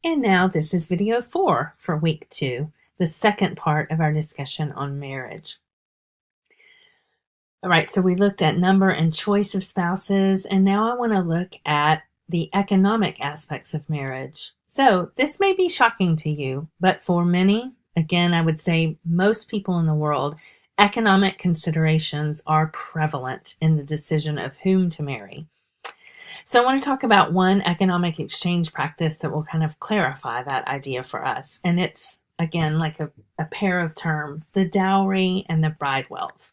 And now this is video 4 for week 2, the second part of our discussion on marriage. All right, so we looked at number and choice of spouses, and now I want to look at the economic aspects of marriage. So this may be shocking to you, but for many, again, I would say most people in the world, economic considerations are prevalent in the decision of whom to marry. So I want to talk about one economic exchange practice that will kind of clarify that idea for us. And it's, again, like a pair of terms, the dowry and the bride wealth.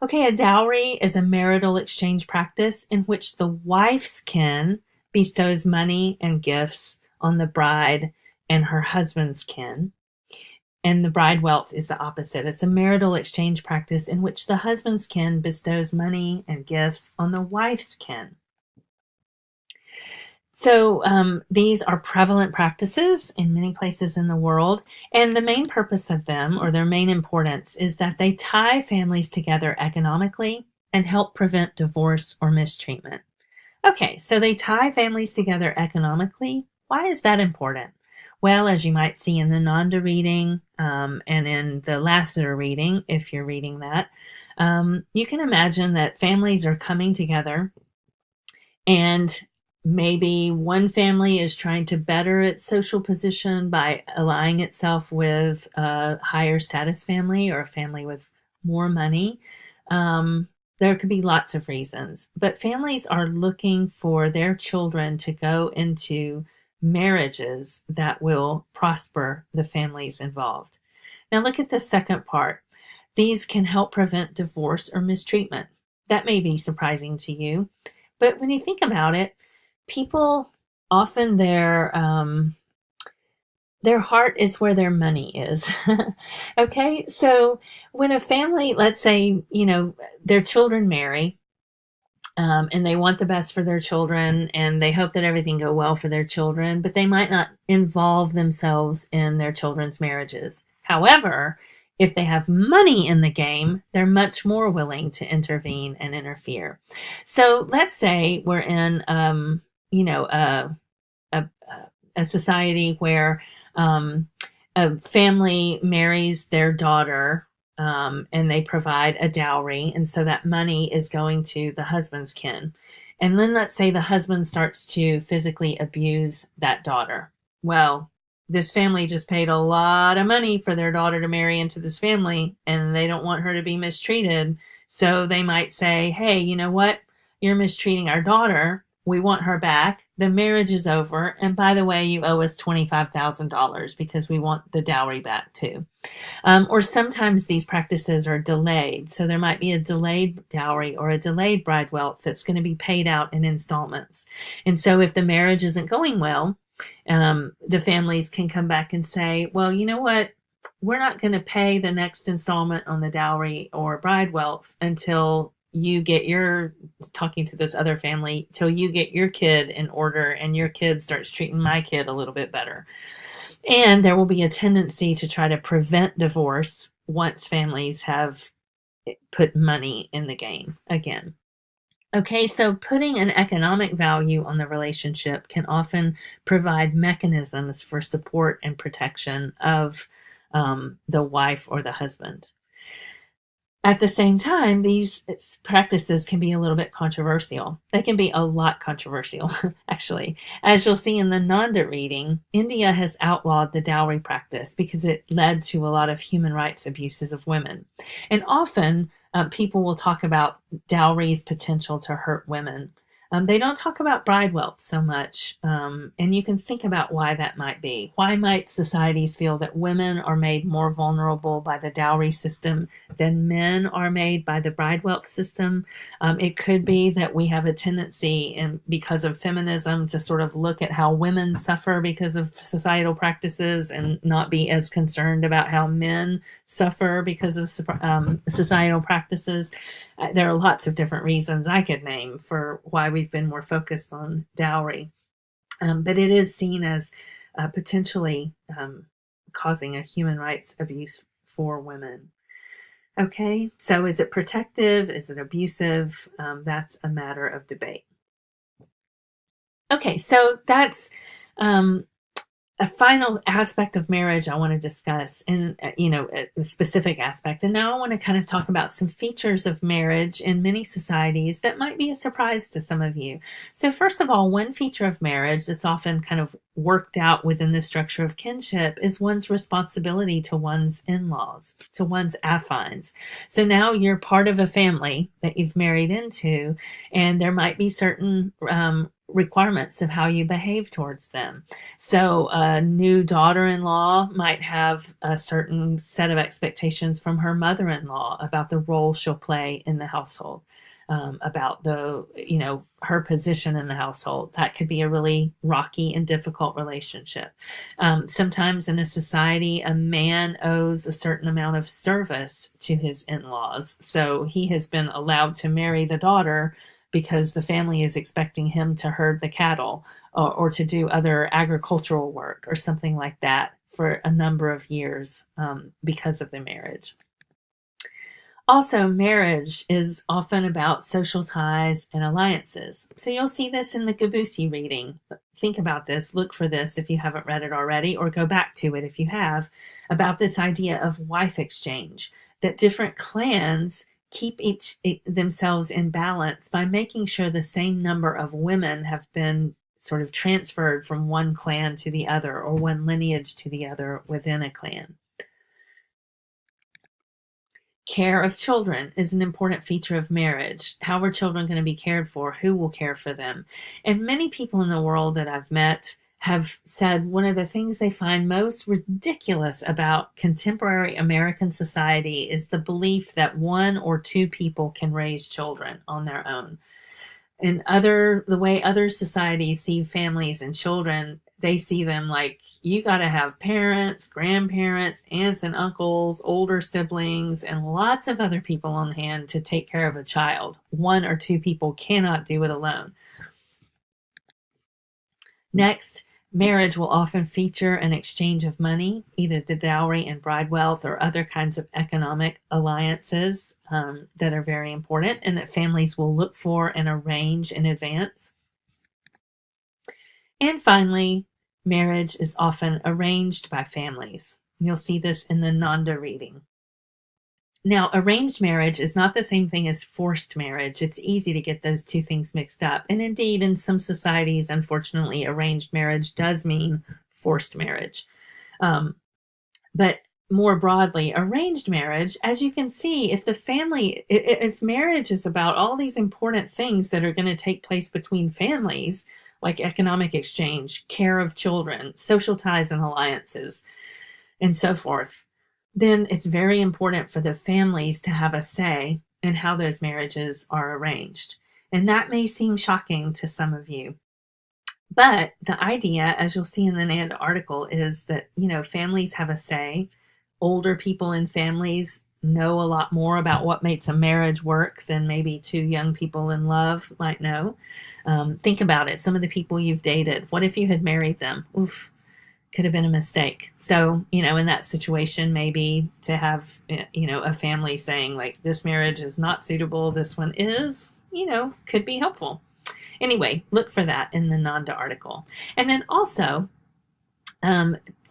Okay, a dowry is a marital exchange practice in which the wife's kin bestows money and gifts on the bride and her husband's kin. And the bride wealth is the opposite. It's a marital exchange practice in which the husband's kin bestows money and gifts on the wife's kin. So these are prevalent practices in many places in the world, and the main purpose of them, or their main importance, is that they tie families together economically and help prevent divorce or mistreatment. Okay, so they tie families together economically. Why is that important? Well, as you might see in the Nanda reading and in the Lassiter reading, if you're reading that, you can imagine that families are coming together, and maybe one family is trying to better its social position by allying itself with a higher status family or a family with more money. There could be lots of reasons, but families are looking for their children to go into marriages that will prosper the families involved. Now look at the second part. These can help prevent divorce or mistreatment. That may be surprising to you, but when you think about it, people often their heart is where their money is. Okay, so when a family, let's say, their children marry, and they want the best for their children, and they hope that everything go well for their children, but they might not involve themselves in their children's marriages. However, if they have money in the game, they're much more willing to intervene and interfere. So let's say we're in, a society where a family marries their daughter, and they provide a dowry, and so that money is going to the husband's kin. And then let's say the husband starts to physically abuse that daughter. Well, this family just paid a lot of money for their daughter to marry into this family, and they don't want her to be mistreated. So they might say, hey, you know what? You're mistreating our daughter. We want her back. The marriage is over. And by the way, you owe us $25,000 because we want the dowry back too. Or sometimes these practices are delayed. So there might be a delayed dowry or a delayed bride wealth that's going to be paid out in installments. And so if the marriage isn't going well, the families can come back and say, well, you know what? We're not going to pay the next installment on the dowry or bride wealth until you get talking to this other family, till you get your kid in order and your kid starts treating my kid a little bit better. And there will be a tendency to try to prevent divorce once families have put money in the game again. Okay, so putting an economic value on the relationship can often provide mechanisms for support and protection of the wife or the husband. At the same time, these practices can be a little bit controversial. They can be a lot controversial, actually. As you'll see in the Nanda reading, India has outlawed the dowry practice because it led to a lot of human rights abuses of women. And often, people will talk about dowry's potential to hurt women. They don't talk about bride wealth so much, and you can think about why that might be. Why might societies feel that women are made more vulnerable by the dowry system than men are made by the bride wealth system? It could be that we have a tendency, because of feminism, to sort of look at how women suffer because of societal practices and not be as concerned about how men suffer because of societal practices. There are lots of different reasons I could name for why we've been more focused on dowry. But it is seen as potentially causing a human rights abuse for women. Okay, so is it protective? Is it abusive? That's a matter of debate. Okay, so that's A final aspect of marriage I want to discuss, and a specific aspect. And now I want to kind of talk about some features of marriage in many societies that might be a surprise to some of you. So first of all, one feature of marriage that's often kind of worked out within the structure of kinship is one's responsibility to one's in-laws, to one's affines. So now you're part of a family that you've married into, and there might be certain requirements of how you behave towards them. So a new daughter-in-law might have a certain set of expectations from her mother-in-law about the role she'll play in the household, about her position in the household. That could be a really rocky and difficult relationship. Sometimes in a society, a man owes a certain amount of service to his in-laws. So he has been allowed to marry the daughter because the family is expecting him to herd the cattle, or to do other agricultural work or something like that for a number of years, because of the marriage. Also, marriage is often about social ties and alliances. So you'll see this in the Gabusi reading. Think about this, look for this if you haven't read it already, or go back to it if you have, about this idea of wife exchange, that different clans keep themselves in balance by making sure the same number of women have been sort of transferred from one clan to the other, or one lineage to the other within a clan. Care of children is an important feature of marriage. How are children going to be cared for? Who will care for them? And many people in the world that I've met have said one of the things they find most ridiculous about contemporary American society is the belief that one or two people can raise children on their own. And the way other societies see families and children, they see them like, you got to have parents, grandparents, aunts and uncles, older siblings, and lots of other people on hand to take care of a child. One or two people cannot do it alone. Next, marriage will often feature an exchange of money, either the dowry and bride wealth or other kinds of economic alliances that are very important and that families will look for and arrange in advance. And finally, marriage is often arranged by families. You'll see this in the Nanda reading. Now, arranged marriage is not the same thing as forced marriage. It's easy to get those two things mixed up. And indeed, in some societies, unfortunately, arranged marriage does mean forced marriage. But more broadly, arranged marriage, as you can see, if marriage is about all these important things that are going to take place between families, like economic exchange, care of children, social ties and alliances, and so forth, then it's very important for the families to have a say in how those marriages are arranged. And that may seem shocking to some of you. But the idea, as you'll see in the Nanda article, is that, families have a say. Older people in families know a lot more about what makes a marriage work than maybe two young people in love might know. Think about it. Some of the people you've dated, what if you had married them? Oof. Could have been a mistake. So, in that situation, maybe to have, a family saying like, this marriage is not suitable, this one is, could be helpful. Anyway, look for that in the Nanda article. And then also,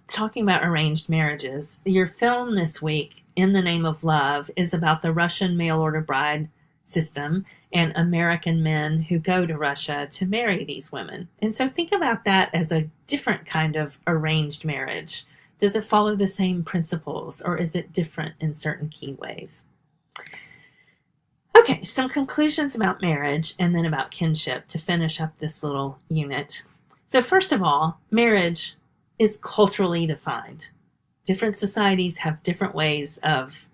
talking about arranged marriages, your film this week, In the Name of Love, is about the Russian mail order bride system and American men who go to Russia to marry these women. And so think about that as a different kind of arranged marriage. Does it follow the same principles, or is it different in certain key ways? Okay, some conclusions about marriage and then about kinship to finish up this little unit. So first of all, marriage is culturally defined. Different societies have different ways of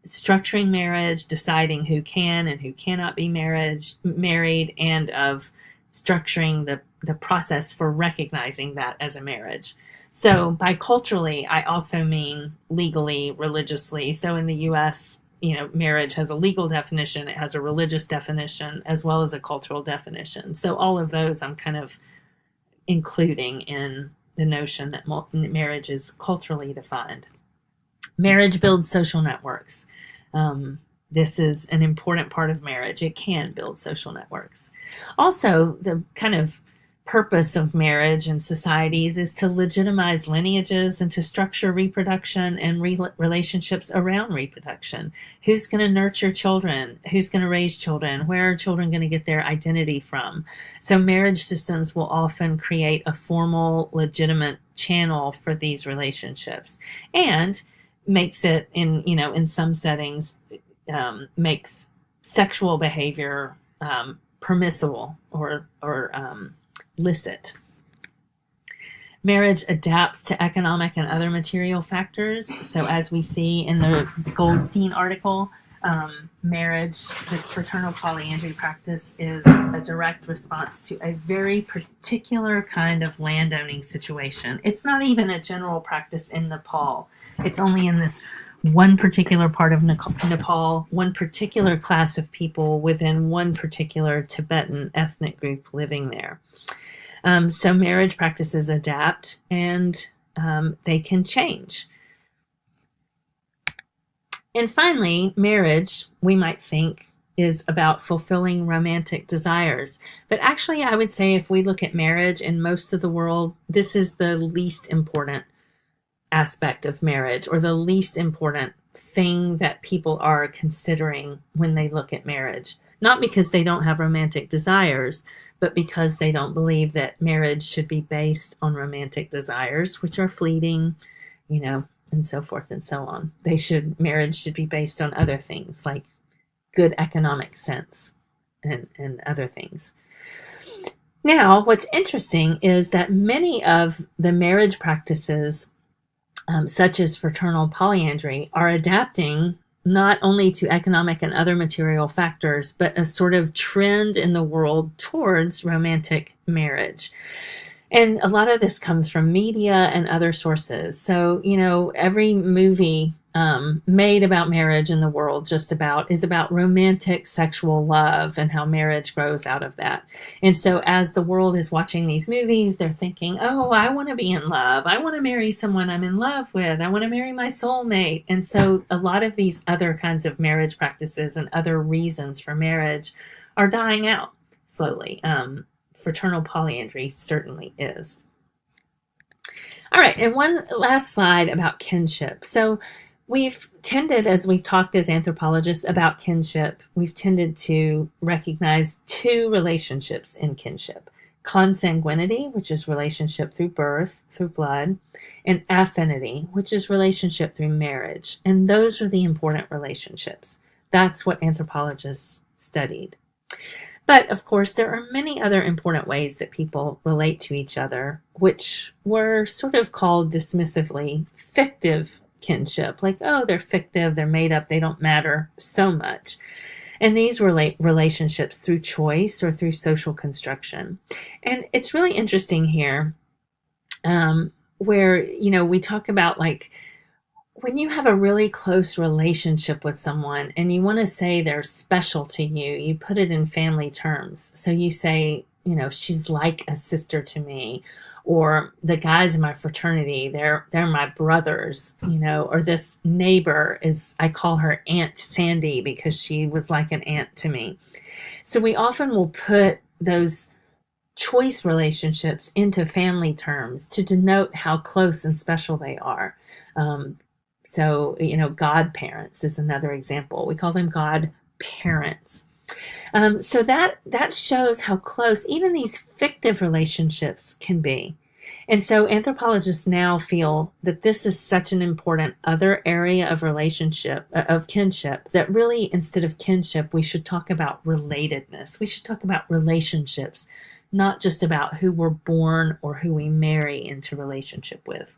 structuring marriage, deciding who can and who cannot be married, and of structuring the process for recognizing that as a marriage. So by culturally, I also mean legally, religiously. So in the US, marriage has a legal definition, it has a religious definition, as well as a cultural definition. So all of those I'm kind of including in the notion that marriage is culturally defined. Marriage builds social networks. This is an important part of marriage. It can build social networks. Also, the kind of purpose of marriage in societies is to legitimize lineages and to structure reproduction and relationships around reproduction. Who's going to nurture children? Who's going to raise children? Where are children going to get their identity from? So marriage systems will often create a formal, legitimate channel for these relationships, and makes it in some settings, makes sexual behavior permissible or licit. Marriage adapts to economic and other material factors. So as we see in the Goldstein article, marriage, this fraternal polyandry practice, is a direct response to a very particular kind of landowning situation. It's not even a general practice in Nepal. It's only in this one particular part of Nepal, one particular class of people within one particular Tibetan ethnic group living there. So marriage practices adapt, and they can change. And finally, marriage, we might think, is about fulfilling romantic desires. But actually, I would say if we look at marriage in most of the world, this is the least important aspect of marriage, or the least important thing that people are considering when they look at marriage. Not because they don't have romantic desires, but because they don't believe that marriage should be based on romantic desires, which are fleeting, and so forth and so on. Marriage should be based on other things like good economic sense and other things. Now, what's interesting is that many of the marriage practices, such as fraternal polyandry, are adapting not only to economic and other material factors, but a sort of trend in the world towards romantic marriage. And a lot of this comes from media and other sources. So, every movie made about marriage in the world is about romantic sexual love and how marriage grows out of that. And so as the world is watching these movies, they're thinking, oh, I want to be in love. I want to marry someone I'm in love with. I want to marry my soulmate. And so a lot of these other kinds of marriage practices and other reasons for marriage are dying out slowly. Fraternal polyandry certainly is. All right, and one last slide about kinship. So we've tended, as we've talked as anthropologists about kinship, we've tended to recognize two relationships in kinship: consanguinity, which is relationship through birth, through blood, and affinity, which is relationship through marriage. And those are the important relationships. That's what anthropologists studied. But of course, there are many other important ways that people relate to each other, which were sort of called dismissively fictive kinship. Like, oh, they're fictive, they're made up, they don't matter so much. And these relate relationships through choice or through social construction. And it's really interesting here where, we talk about, like, when you have a really close relationship with someone and you want to say they're special to you, you put it in family terms. So you say, she's like a sister to me, or the guys in my fraternity, they're my brothers, or this neighbor I call her Aunt Sandy because she was like an aunt to me. So we often will put those choice relationships into family terms to denote how close and special they are. So, godparents is another example. We call them godparents. So that shows how close even these fictive relationships can be. And so anthropologists now feel that this is such an important other area of kinship, that really, instead of kinship, we should talk about relatedness. We should talk about relationships, not just about who we're born or who we marry into relationship with.